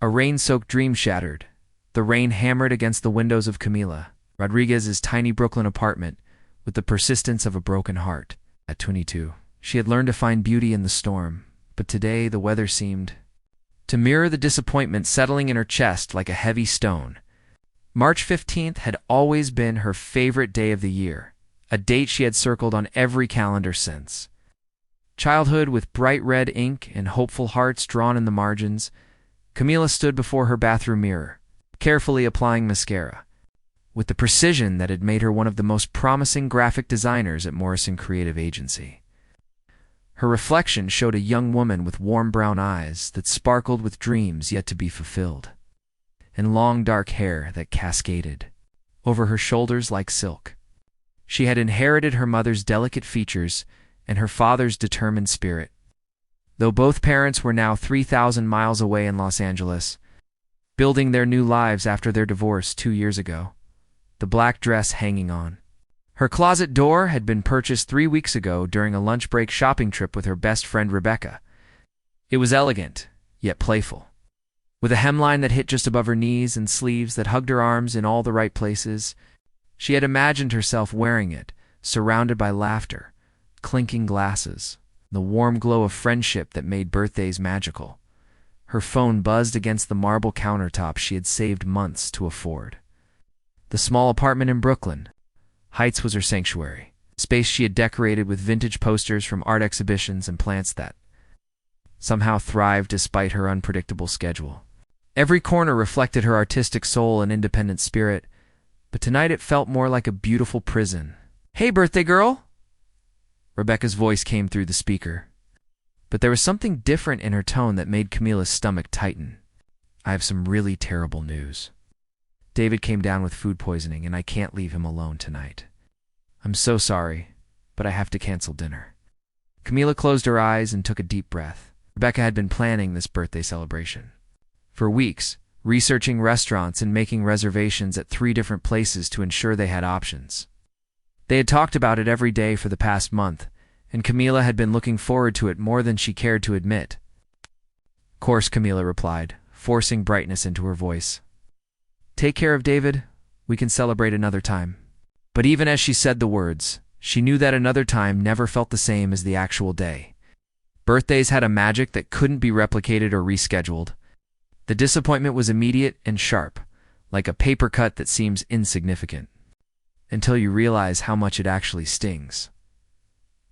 A rain-soaked dream shattered. The rain hammered against the windows of Camila Rodriguez's tiny Brooklyn apartment with the persistence of a broken heart. At 22, she had learned to find beauty in the storm, but today the weather seemed to mirror the disappointment settling in her chest like a heavy stone. March 15th had always been her favorite day of the year, a date she had circled on every calendar since. Childhood with bright red ink and hopeful hearts drawn in the margins, Camila stood before her bathroom mirror, carefully applying mascara, with the precision that had made her one of the most promising graphic designers at Morrison Creative Agency. Her reflection showed a young woman with warm brown eyes that sparkled with dreams yet to be fulfilled, and long dark hair that cascaded over her shoulders like silk. She had inherited her mother's delicate features and her father's determined spirit. Though both parents were now 3,000 miles away in Los Angeles, building their new lives after their divorce 2 years ago, the black dress hanging on her closet door had been purchased 3 weeks ago during a lunch break shopping trip with her best friend Rebecca. It was elegant, yet playful, with a hemline that hit just above her knees and sleeves that hugged her arms in all the right places. She had imagined herself wearing it, surrounded by laughter, clinking glasses, the warm glow of friendship that made birthdays magical. Her phone buzzed against the marble countertop she had saved months to afford. The small apartment in Brooklyn Heights was her sanctuary, space she had decorated with vintage posters from art exhibitions and plants that somehow thrived despite her unpredictable schedule. Every corner reflected her artistic soul and independent spirit, but tonight it felt more like a beautiful prison. "Hey, birthday girl!" Rebecca's voice came through the speaker, but there was something different in her tone that made Camila's stomach tighten. "I have some really terrible news. David came down with food poisoning, and I can't leave him alone tonight. I'm so sorry, but I have to cancel dinner." Camila closed her eyes and took a deep breath. Rebecca had been planning this birthday celebration for weeks, researching restaurants and making reservations at 3 different places to ensure they had options. They had talked about it every day for the past month, and Camila had been looking forward to it more than she cared to admit. "Of course," Camila replied, forcing brightness into her voice. "Take care of David. We can celebrate another time." But even as she said the words, she knew that another time never felt the same as the actual day. Birthdays had a magic that couldn't be replicated or rescheduled. The disappointment was immediate and sharp, like a paper cut that seems insignificant, until you realize how much it actually stings.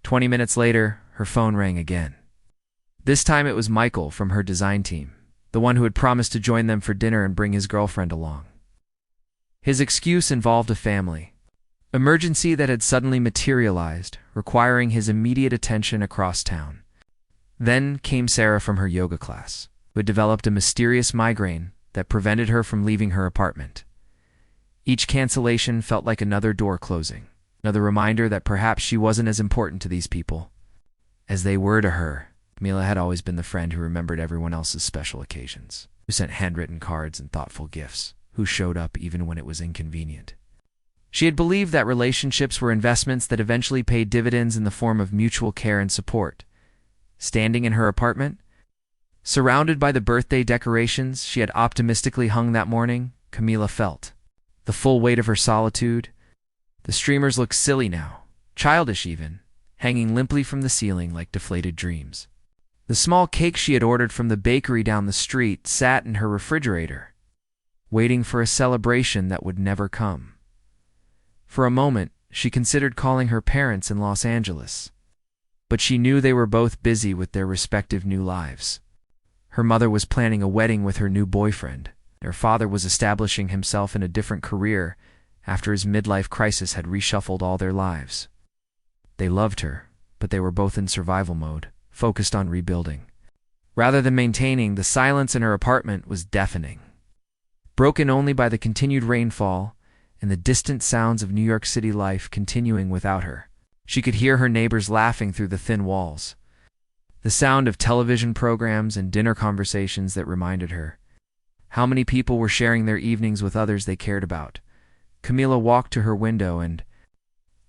20 minutes later, her phone rang again. This time it was Michael from her design team, the one who had promised to join them for dinner and bring his girlfriend along. His excuse involved a family emergency that had suddenly materialized, requiring his immediate attention across town. Then came Sarah from her yoga class, who had developed a mysterious migraine that prevented her from leaving her apartment. Each cancellation felt like another door closing, another reminder that perhaps she wasn't as important to these people as they were to her. Camila had always been the friend who remembered everyone else's special occasions, who sent handwritten cards and thoughtful gifts, who showed up even when it was inconvenient. She had believed that relationships were investments that eventually paid dividends in the form of mutual care and support. Standing in her apartment, surrounded by the birthday decorations she had optimistically hung that morning, Camila felt the full weight of her solitude. The streamers looked silly now, childish even, hanging limply from the ceiling like deflated dreams. The small cake she had ordered from the bakery down the street sat in her refrigerator, waiting for a celebration that would never come. For a moment, she considered calling her parents in Los Angeles, but she knew they were both busy with their respective new lives. Her mother was planning a wedding with her new boyfriend. Her father was establishing himself in a different career after his midlife crisis had reshuffled all their lives. They loved her, but they were both in survival mode, focused on rebuilding. Rather than maintaining, the silence in her apartment was deafening, broken only by the continued rainfall and the distant sounds of New York City life continuing without her. She could hear her neighbors laughing through the thin walls, the sound of television programs and dinner conversations that reminded her how many people were sharing their evenings with others they cared about. Camila walked to her window and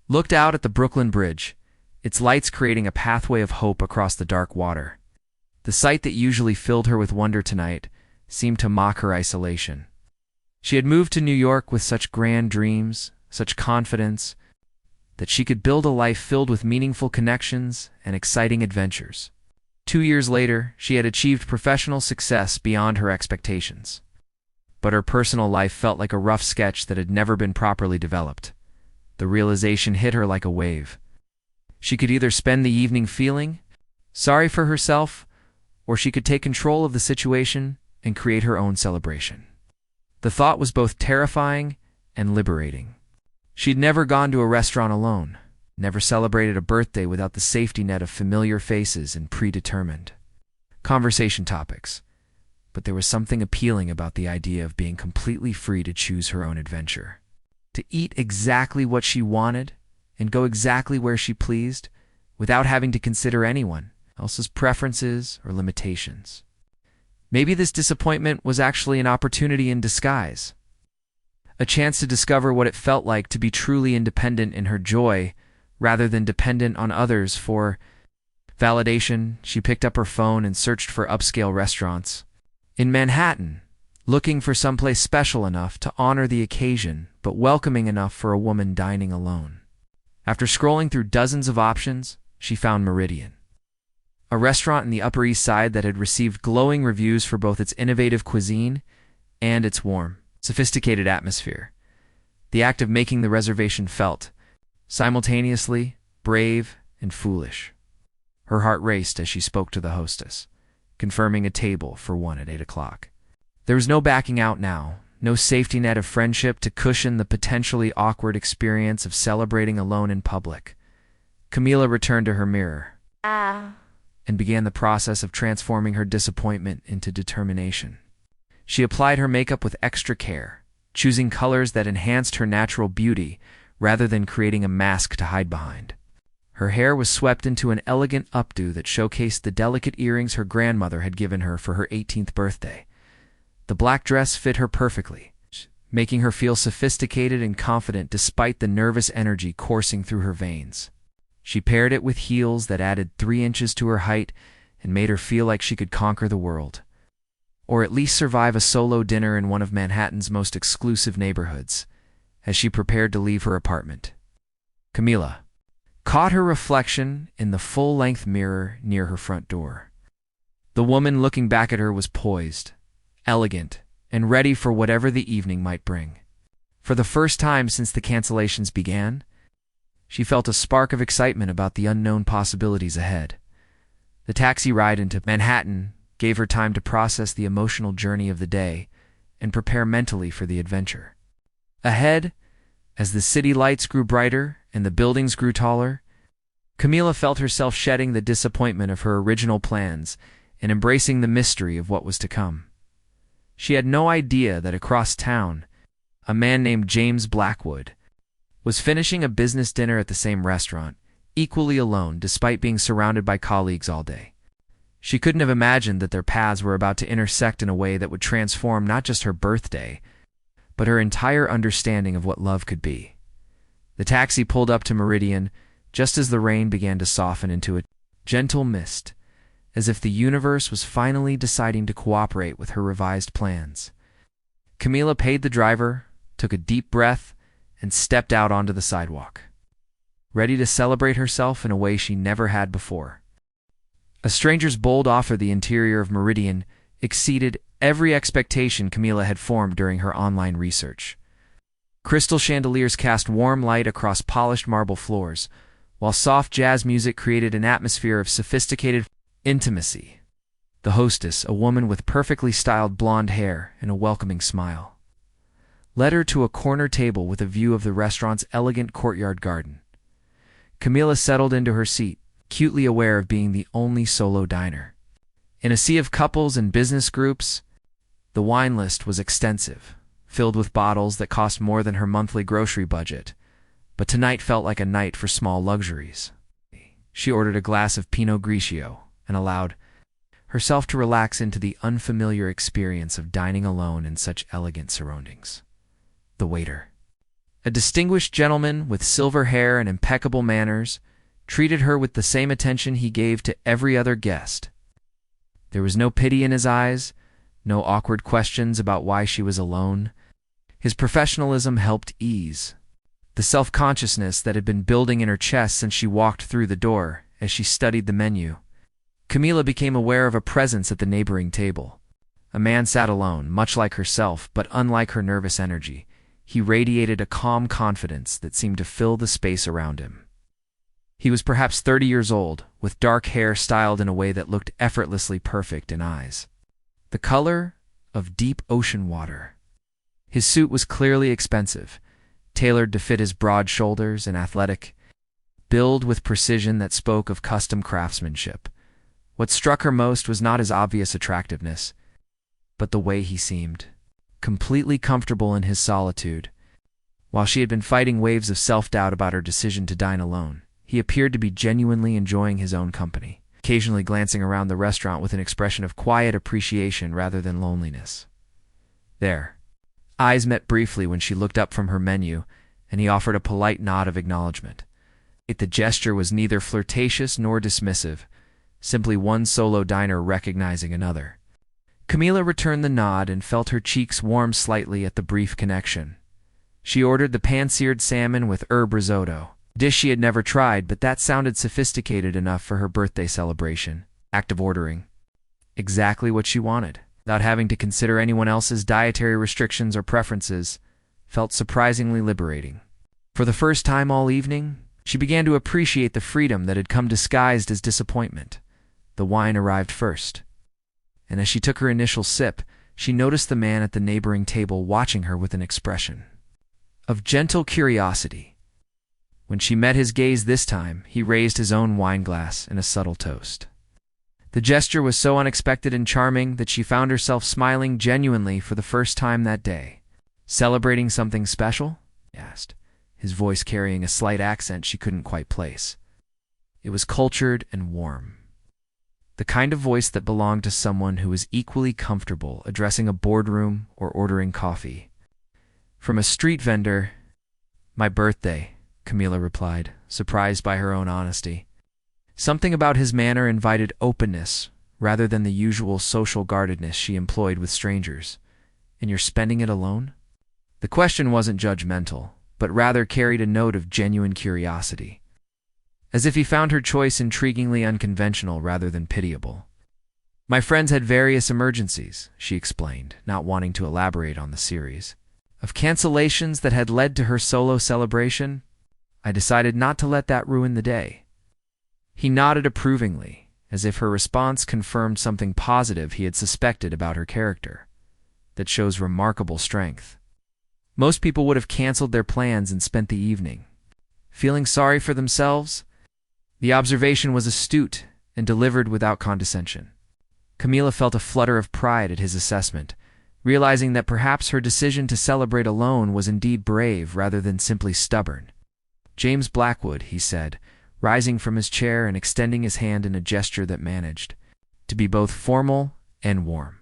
looked out at the Brooklyn Bridge, its lights creating a pathway of hope across the dark water. The sight that usually filled her with wonder tonight seemed to mock her isolation. She had moved to New York with such grand dreams, such confidence, that she could build a life filled with meaningful connections and exciting adventures. 2 years later, she had achieved professional success beyond her expectations. But her personal life felt like a rough sketch that had never been properly developed. The realization hit her like a wave. She could either spend the evening feeling sorry for herself, or she could take control of the situation and create her own celebration. The thought was both terrifying and liberating. She'd never gone to a restaurant alone, never celebrated a birthday without the safety net of familiar faces and predetermined conversation topics. But there was something appealing about the idea of being completely free to choose her own adventure, to eat exactly what she wanted and go exactly where she pleased without having to consider anyone else's preferences or limitations. Maybe this disappointment was actually an opportunity in disguise, a chance to discover what it felt like to be truly independent in her joy rather than dependent on others for validation. She picked up her phone and searched for upscale restaurants in Manhattan, looking for someplace special enough to honor the occasion but welcoming enough for a woman dining alone. After scrolling through dozens of options, she found Meridian, a restaurant in the Upper East Side that had received glowing reviews for both its innovative cuisine and its warm, sophisticated atmosphere. The act of making the reservation felt simultaneously brave and foolish. Her heart raced as she spoke to the hostess, confirming a table for 1 at 8 o'clock. There was no backing out now, no safety net of friendship to cushion the potentially awkward experience of celebrating alone in public. Camila returned to her mirror and began the process of transforming her disappointment into determination. She applied her makeup with extra care, choosing colors that enhanced her natural beauty rather than creating a mask to hide behind. Her hair was swept into an elegant updo that showcased the delicate earrings her grandmother had given her for her 18th birthday. The black dress fit her perfectly, making her feel sophisticated and confident despite the nervous energy coursing through her veins. She paired it with heels that added 3 inches to her height and made her feel like she could conquer the world, or at least survive a solo dinner in one of Manhattan's most exclusive neighborhoods. As she prepared to leave her apartment, Camila caught her reflection in the full-length mirror near her front door. The woman looking back at her was poised, elegant, and ready for whatever the evening might bring. For the first time since the cancellations began, she felt a spark of excitement about the unknown possibilities ahead. The taxi ride into Manhattan gave her time to process the emotional journey of the day and prepare mentally for the adventure. Ahead, as the city lights grew brighter and the buildings grew taller, Camila felt herself shedding the disappointment of her original plans and embracing the mystery of what was to come. She had no idea that across town, a man named James Blackwood was finishing a business dinner at the same restaurant, equally alone despite being surrounded by colleagues all day. She couldn't have imagined that their paths were about to intersect in a way that would transform not just her birthday, but her entire understanding of what love could be. The taxi pulled up to Meridian just as the rain began to soften into a gentle mist, as if the universe was finally deciding to cooperate with her revised plans. Camila paid the driver, took a deep breath, and stepped out onto the sidewalk, ready to celebrate herself in a way she never had before. A stranger's bold offer the interior of Meridian exceeded every expectation Camila had formed during her online research. Crystal chandeliers cast warm light across polished marble floors, while soft jazz music created an atmosphere of sophisticated intimacy. The hostess, a woman with perfectly styled blonde hair and a welcoming smile, led her to a corner table with a view of the restaurant's elegant courtyard garden. Camila settled into her seat, acutely aware of being the only solo diner. In a sea of couples and business groups, the wine list was extensive, filled with bottles that cost more than her monthly grocery budget, but tonight felt like a night for small luxuries. She ordered a glass of Pinot Grigio and allowed herself to relax into the unfamiliar experience of dining alone in such elegant surroundings. The waiter, a distinguished gentleman with silver hair and impeccable manners, treated her with the same attention he gave to every other guest. There was no pity in his eyes, No awkward questions about why she was alone. His professionalism helped ease the self-consciousness that had been building in her chest since she walked through the door. As she studied the menu, Camila became aware of a presence at the neighboring table. A man sat alone, much like herself, but unlike her nervous energy. He radiated a calm confidence that seemed to fill the space around him. He was perhaps 30 years old, with dark hair styled in a way that looked effortlessly perfect in eyes the color of deep ocean water. His suit was clearly expensive, tailored to fit his broad shoulders and athletic build with precision that spoke of custom craftsmanship. What struck her most was not his obvious attractiveness, but the way he seemed, completely comfortable in his solitude. While she had been fighting waves of self-doubt about her decision to dine alone, he appeared to be genuinely enjoying his own company, occasionally glancing around the restaurant with an expression of quiet appreciation rather than loneliness. Their eyes met briefly when she looked up from her menu, and he offered a polite nod of acknowledgement. The gesture was neither flirtatious nor dismissive, simply one solo diner recognizing another. Camila returned the nod and felt her cheeks warm slightly at the brief connection. She ordered the pan-seared salmon with herb risotto, a dish she had never tried, but that sounded sophisticated enough for her birthday celebration. Act of ordering exactly what she wanted, without having to consider anyone else's dietary restrictions or preferences, felt surprisingly liberating. For the first time all evening, she began to appreciate the freedom that had come disguised as disappointment. The wine arrived first, and as she took her initial sip, she noticed the man at the neighboring table watching her with an expression of gentle curiosity. When she met his gaze this time, he raised his own wine glass in a subtle toast. The gesture was so unexpected and charming that she found herself smiling genuinely for the first time that day. "Celebrating something special?" he asked, his voice carrying a slight accent she couldn't quite place. It was cultured and warm, the kind of voice that belonged to someone who was equally comfortable addressing a boardroom or ordering coffee. From a street vendor, "My birthday," Camila replied, surprised by her own honesty. Something about his manner invited openness rather than the usual social guardedness she employed with strangers. "And you're spending it alone?" The question wasn't judgmental, but rather carried a note of genuine curiosity, as if he found her choice intriguingly unconventional rather than pitiable. "My friends had various emergencies," she explained, not wanting to elaborate on the series of cancellations that had led to her solo celebration. "I decided not to let that ruin the day." He nodded approvingly, as if her response confirmed something positive he had suspected about her character. That shows remarkable strength. Most people would have canceled their plans and spent the evening feeling sorry for themselves. The observation was astute and delivered without condescension. Camila felt a flutter of pride at his assessment, realizing that perhaps her decision to celebrate alone was indeed brave rather than simply stubborn. "James Blackwood," he said, rising from his chair and extending his hand in a gesture that managed to be both formal and warm.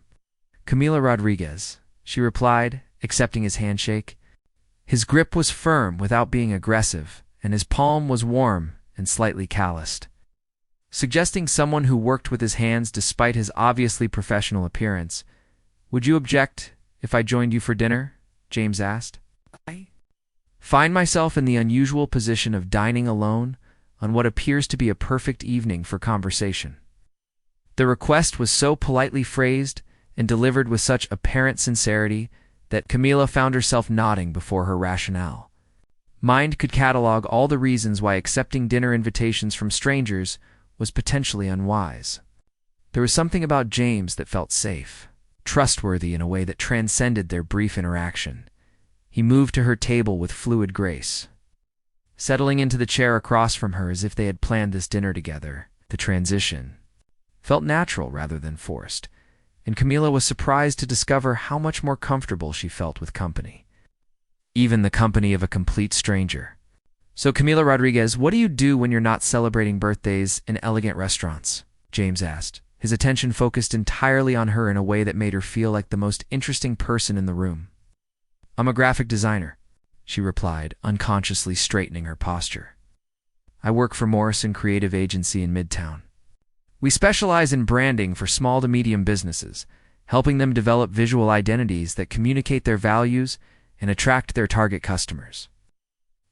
"Camila Rodriguez," she replied, accepting his handshake. His grip was firm without being aggressive, and his palm was warm and slightly calloused, suggesting someone who worked with his hands despite his obviously professional appearance. "Would you object if I joined you for dinner?" James asked. "I find myself in the unusual position of dining alone on what appears to be a perfect evening for conversation." The request was so politely phrased and delivered with such apparent sincerity that Camila found herself nodding before her rationale. Mind could catalog all the reasons why accepting dinner invitations from strangers was potentially unwise. There was something about James that felt safe, trustworthy in a way that transcended their brief interaction. He moved to her table with fluid grace, settling into the chair across from her as if they had planned this dinner together. The transition felt natural rather than forced, and Camila was surprised to discover how much more comfortable she felt with company, even the company of a complete stranger. "So, Camila Rodriguez, what do you do when you're not celebrating birthdays in elegant restaurants?" James asked, his attention focused entirely on her in a way that made her feel like the most interesting person in the room. "I'm a graphic designer," she replied, unconsciously straightening her posture. "I work for Morrison Creative Agency in Midtown. We specialize in branding for small to medium businesses, helping them develop visual identities that communicate their values and attract their target customers.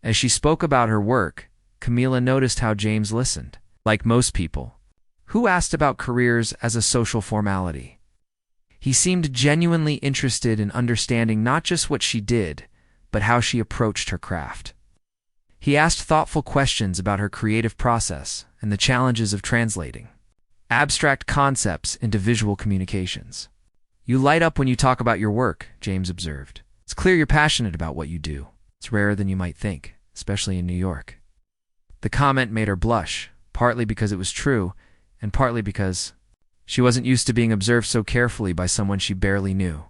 As she spoke about her work, Camila noticed how James listened. Like most people who asked about careers as a social formality, he seemed genuinely interested in understanding not just what she did, but how she approached her craft. He asked thoughtful questions about her creative process and the challenges of translating abstract concepts into visual communications. "You light up when you talk about your work," James observed. "It's clear you're passionate about what you do. It's rarer than you might think, especially in New York." The comment made her blush, partly because it was true, and partly because she wasn't used to being observed so carefully by someone she barely knew.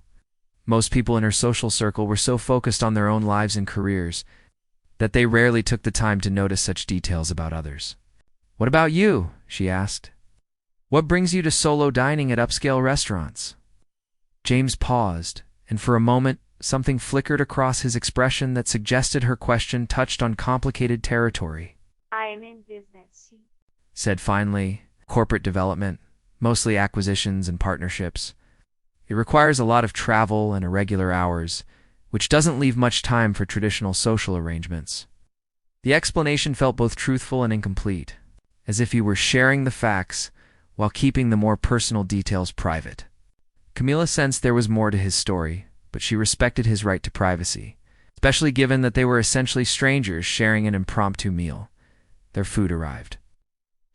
Most people in her social circle were so focused on their own lives and careers that they rarely took the time to notice such details about others. "What about you?" she asked. "What brings you to solo dining at upscale restaurants?" James paused, and for a moment, something flickered across his expression that suggested her question touched on complicated territory. "I'm in business," he said finally. "Corporate development, mostly acquisitions and partnerships. It requires a lot of travel and irregular hours, which doesn't leave much time for traditional social arrangements." The explanation felt both truthful and incomplete, as if he were sharing the facts while keeping the more personal details private. Camila sensed there was more to his story, but she respected his right to privacy, especially given that they were essentially strangers sharing an impromptu meal. Their food arrived.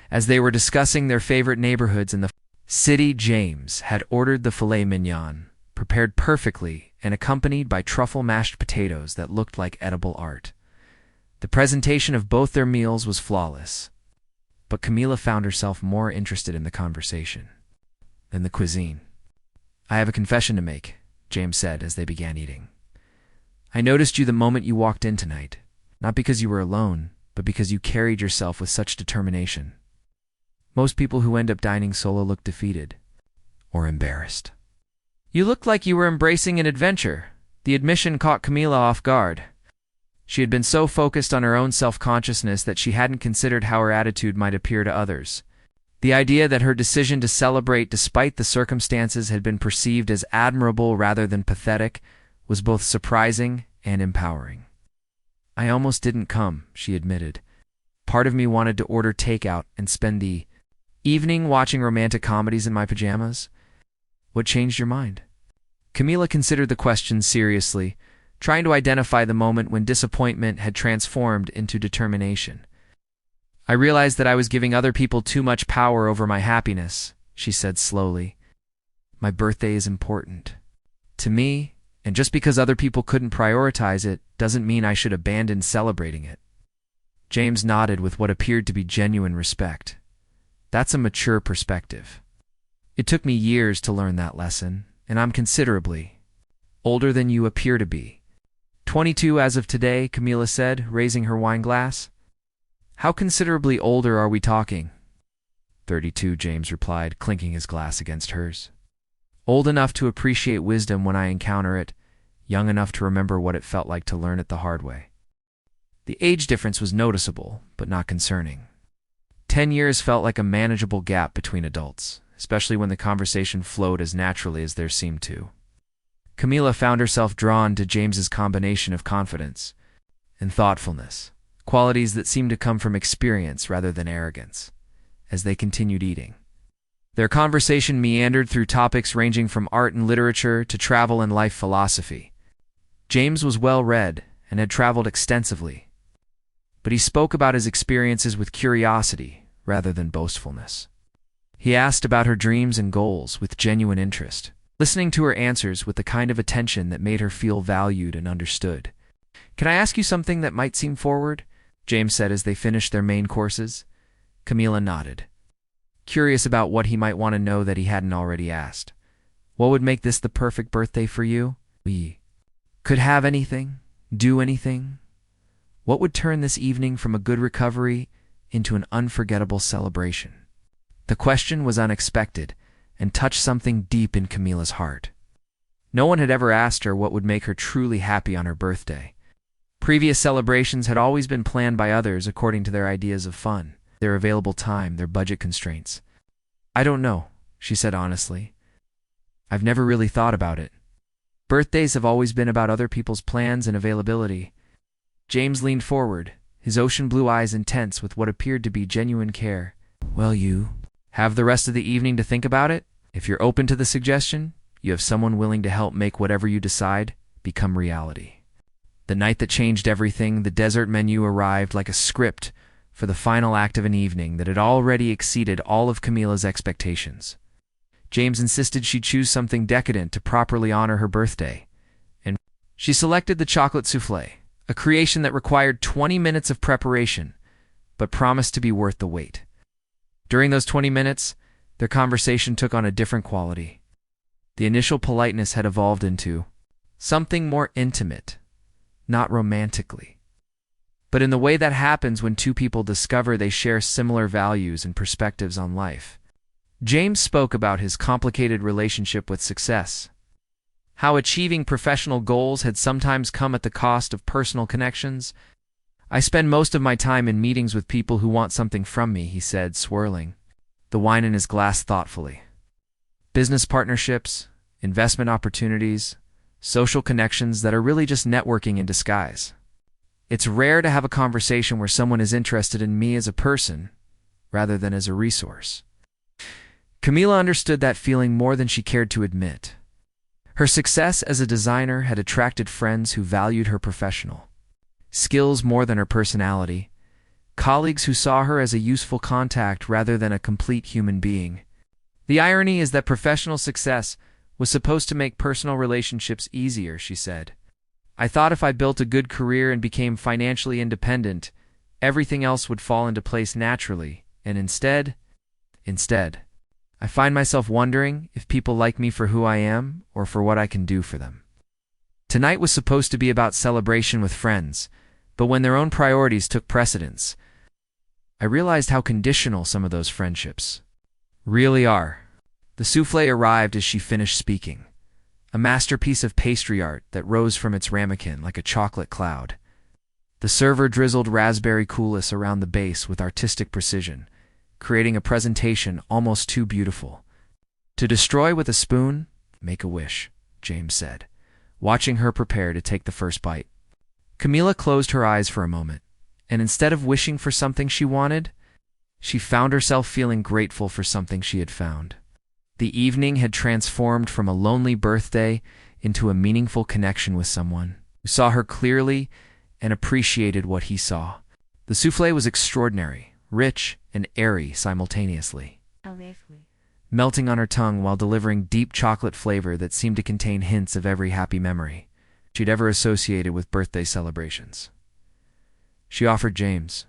As they were discussing their favorite neighborhoods in the city, James had ordered the filet mignon, prepared perfectly and accompanied by truffle mashed potatoes that looked like edible art. The presentation of both their meals was flawless, but Camila found herself more interested in the conversation than the cuisine. "I have a confession to make," James said as they began eating. "I noticed you the moment you walked in tonight, not because you were alone, but because you carried yourself with such determination. Most people who end up dining solo look defeated or embarrassed. You looked like you were embracing an adventure." The admission caught Camila off guard. She had been so focused on her own self-consciousness that she hadn't considered how her attitude might appear to others. The idea that her decision to celebrate despite the circumstances had been perceived as admirable rather than pathetic was both surprising and empowering. "I almost didn't come," she admitted. "Part of me wanted to order takeout and spend the evening watching romantic comedies in my pajamas." "What changed your mind?" Camila considered the question seriously, trying to identify the moment when disappointment had transformed into determination. "I realized that I was giving other people too much power over my happiness," she said slowly. "My birthday is important to me, and just because other people couldn't prioritize it doesn't mean I should abandon celebrating it." James nodded with what appeared to be genuine respect. "That's a mature perspective. It took me years to learn that lesson, and I'm considerably older than you appear to be." 22 as of today," Camila said, raising her wine glass. "How considerably older are we talking?" 32, James replied, clinking his glass against hers. "Old enough to appreciate wisdom when I encounter it, young enough to remember what it felt like to learn it the hard way." The age difference was noticeable, but not concerning. 10 years felt like a manageable gap between adults, especially when the conversation flowed as naturally as theirs seemed to. Camila found herself drawn to James's combination of confidence and thoughtfulness, qualities that seemed to come from experience rather than arrogance. As they continued eating, their conversation meandered through topics ranging from art and literature to travel and life philosophy. James was well-read and had traveled extensively, but he spoke about his experiences with curiosity rather than boastfulness. He asked about her dreams and goals with genuine interest, listening to her answers with the kind of attention that made her feel valued and understood. "Can I ask you something that might seem forward?" James said as they finished their main courses. Camila nodded, curious about what he might want to know that he hadn't already asked. "What would make this the perfect birthday for you? We could have anything, do anything. What would turn this evening from a good recovery into an unforgettable celebration?" The question was unexpected and touched something deep in Camila's heart. No one had ever asked her what would make her truly happy on her birthday. Previous celebrations had always been planned by others according to their ideas of fun, their available time, their budget constraints. "I don't know," she said honestly. I've never really thought about it. Birthdays have always been about other people's plans and availability. James leaned forward, his ocean blue eyes intense with what appeared to be genuine care. Well, you have the rest of the evening to think about it. If you're open to the suggestion, you have someone willing to help make whatever you decide become reality. The night that changed everything, the dessert menu arrived like a script for the final act of an evening that had already exceeded all of Camila's expectations. James insisted she choose something decadent to properly honor her birthday, and she selected the chocolate souffle, a creation that required 20 minutes of preparation, but promised to be worth the wait. During those 20 minutes, their conversation took on a different quality. The initial politeness had evolved into something more intimate, not romantically, but in the way that happens when two people discover they share similar values and perspectives on life. James spoke about his complicated relationship with success, how achieving professional goals had sometimes come at the cost of personal connections. I spend most of my time in meetings with people who want something from me, he said, swirling the wine in his glass thoughtfully. Business partnerships, investment opportunities, social connections that are really just networking in disguise. It's rare to have a conversation where someone is interested in me as a person rather than as a resource. Camila understood that feeling more than she cared to admit. Her success as a designer had attracted friends who valued her professional skills more than her personality, colleagues who saw her as a useful contact rather than a complete human being. The irony is that professional success was supposed to make personal relationships easier, she said. I thought if I built a good career and became financially independent, everything else would fall into place naturally, and instead, I find myself wondering if people like me for who I am or for what I can do for them. Tonight was supposed to be about celebration with friends, but when their own priorities took precedence, I realized how conditional some of those friendships really are. The souffle arrived as she finished speaking, a masterpiece of pastry art that rose from its ramekin like a chocolate cloud. The server drizzled raspberry coulis around the base with artistic precision, creating a presentation almost too beautiful. To destroy with a spoon, make a wish, James said, watching her prepare to take the first bite. Camila closed her eyes for a moment, and instead of wishing for something she wanted, she found herself feeling grateful for something she had found. The evening had transformed from a lonely birthday into a meaningful connection with someone who saw her clearly and appreciated what he saw. The souffle was extraordinary, rich and airy simultaneously, melting on her tongue while delivering deep chocolate flavor that seemed to contain hints of every happy memory she'd ever associated with birthday celebrations. She offered James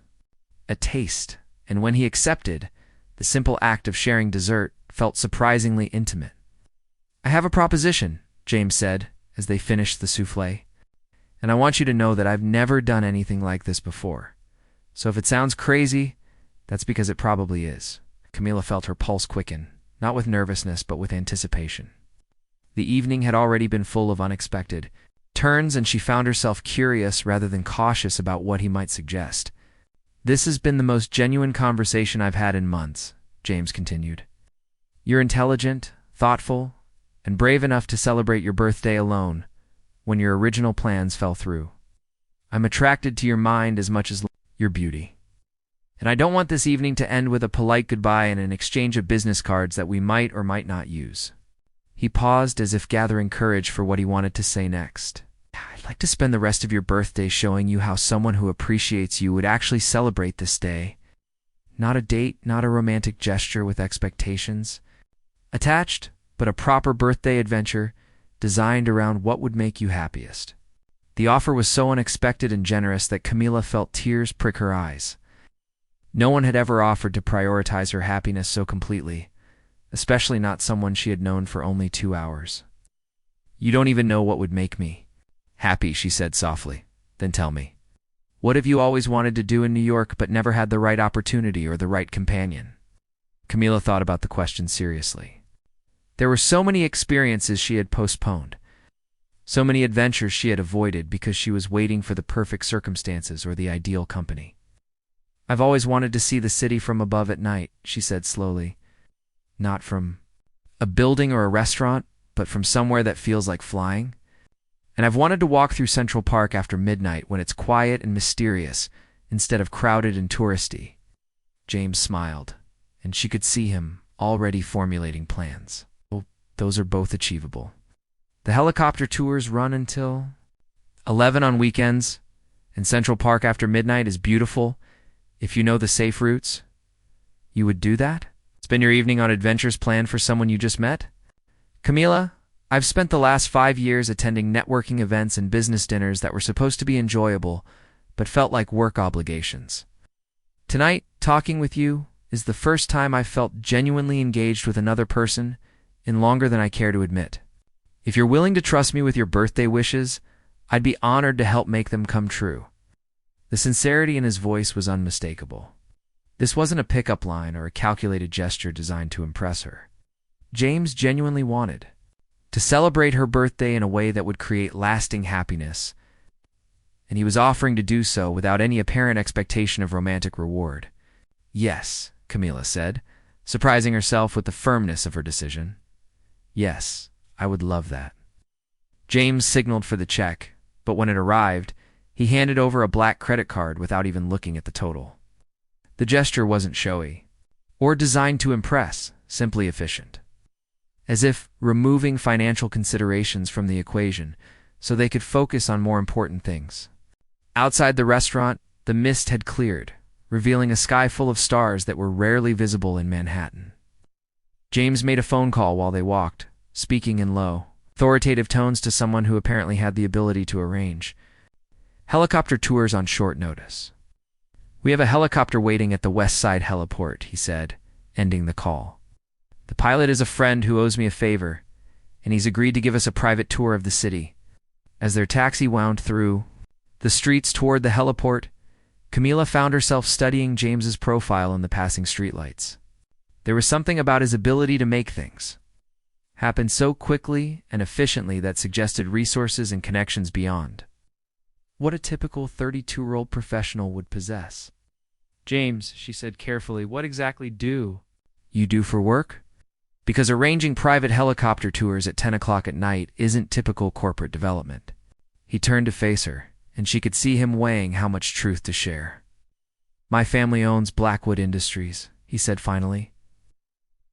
a taste, and when he accepted, the simple act of sharing dessert felt surprisingly intimate. I have a proposition, James said as they finished the souffle, and I want you to know that I've never done anything like this before. So if it sounds crazy, that's because it probably is. Camila felt her pulse quicken, not with nervousness but with anticipation. The evening had already been full of unexpected turns, and she found herself curious rather than cautious about what he might suggest. This has been the most genuine conversation I've had in months, James continued. You're intelligent, thoughtful, and brave enough to celebrate your birthday alone when your original plans fell through. I'm attracted to your mind as much as your beauty. And I don't want this evening to end with a polite goodbye and an exchange of business cards that we might or might not use. He paused as if gathering courage for what he wanted to say next. I'd like to spend the rest of your birthday showing you how someone who appreciates you would actually celebrate this day. Not a date, not a romantic gesture with expectations attached, but a proper birthday adventure designed around what would make you happiest. The offer was so unexpected and generous that Camila felt tears prick her eyes. No one had ever offered to prioritize her happiness so completely, especially not someone she had known for only 2 hours. You don't even know what would make me happy, she said softly. Then tell me, what have you always wanted to do in New York but never had the right opportunity or the right companion? Camila thought about the question seriously. There were so many experiences she had postponed, so many adventures she had avoided because she was waiting for the perfect circumstances or the ideal company. I've always wanted to see the city from above at night, she said slowly. Not from a building or a restaurant, but from somewhere that feels like flying. And I've wanted to walk through Central Park after midnight when it's quiet and mysterious instead of crowded and touristy. James smiled, and she could see him already formulating plans. Well, those are both achievable. The helicopter tours run until 11 on weekends, and Central Park after midnight is beautiful if you know the safe routes. You would do that? Spend your evening on adventures planned for someone you just met? Camila, I've spent the last 5 years attending networking events and business dinners that were supposed to be enjoyable, but felt like work obligations. Tonight, talking with you is the first time I've felt genuinely engaged with another person in longer than I care to admit. If you're willing to trust me with your birthday wishes, I'd be honored to help make them come true. The sincerity in his voice was unmistakable. This wasn't a pickup line or a calculated gesture designed to impress her. James genuinely wanted to celebrate her birthday in a way that would create lasting happiness, and he was offering to do so without any apparent expectation of romantic reward. Yes, Camila said, surprising herself with the firmness of her decision. Yes, I would love that. James signaled for the check, but when it arrived, he handed over a black credit card without even looking at the total. The gesture wasn't showy, or designed to impress, simply efficient. As if removing financial considerations from the equation so they could focus on more important things. Outside the restaurant, the mist had cleared, revealing a sky full of stars that were rarely visible in Manhattan. James made a phone call while they walked, speaking in low, authoritative tones to someone who apparently had the ability to arrange helicopter tours on short notice. We have a helicopter waiting at the West Side heliport, he said, ending the call. The pilot is a friend who owes me a favor, and he's agreed to give us a private tour of the city. As their taxi wound through the streets toward the heliport, Camila found herself studying James's profile in the passing streetlights. There was something about his ability to make things happen so quickly and efficiently that suggested resources and connections beyond what a typical 32-year-old professional would possess. James, she said carefully, what exactly do you do for work? Because arranging private helicopter tours at 10 o'clock at night isn't typical corporate development. He turned to face her, and she could see him weighing how much truth to share. My family owns Blackwood Industries, he said finally.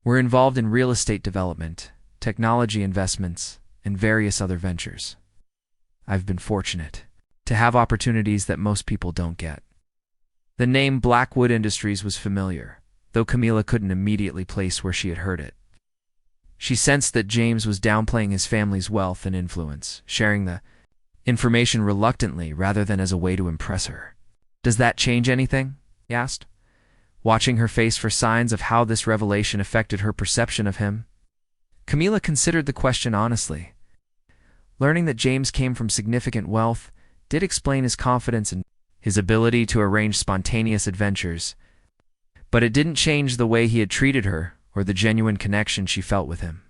We're involved in real estate development, technology investments, and various other ventures. I've been fortunate to have opportunities that most people don't get. The name Blackwood Industries was familiar, though Camila couldn't immediately place where she had heard it. She sensed that James was downplaying his family's wealth and influence, sharing the information reluctantly rather than as a way to impress her. Does that change anything? He asked, watching her face for signs of how this revelation affected her perception of him. Camila considered the question honestly. Learning that James came from significant wealth did explain his confidence and his ability to arrange spontaneous adventures, but it didn't change the way he had treated her or the genuine connection she felt with him.